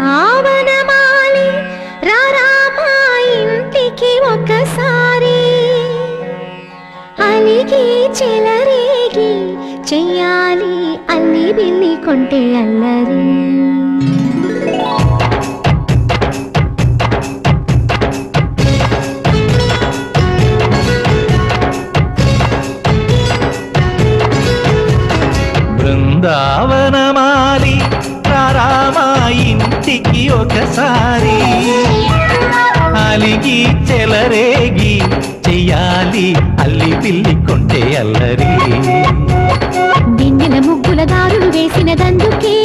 బృందావనమాలి రారామా ఇంటికి ఒకసారి అలిగి చెలరేగి చెయ్యాలి అల్లి బిల్లి కొంటే అల్లరి బృందావనమాలి రారామా ఇంటికి ఒకసారి అలిగి చెలరేగి చెయ్యాలి అల్లి పిల్లి కొంటే అల్లరి వెన్నెల ముగ్గుల దారులు వేసినదందుకే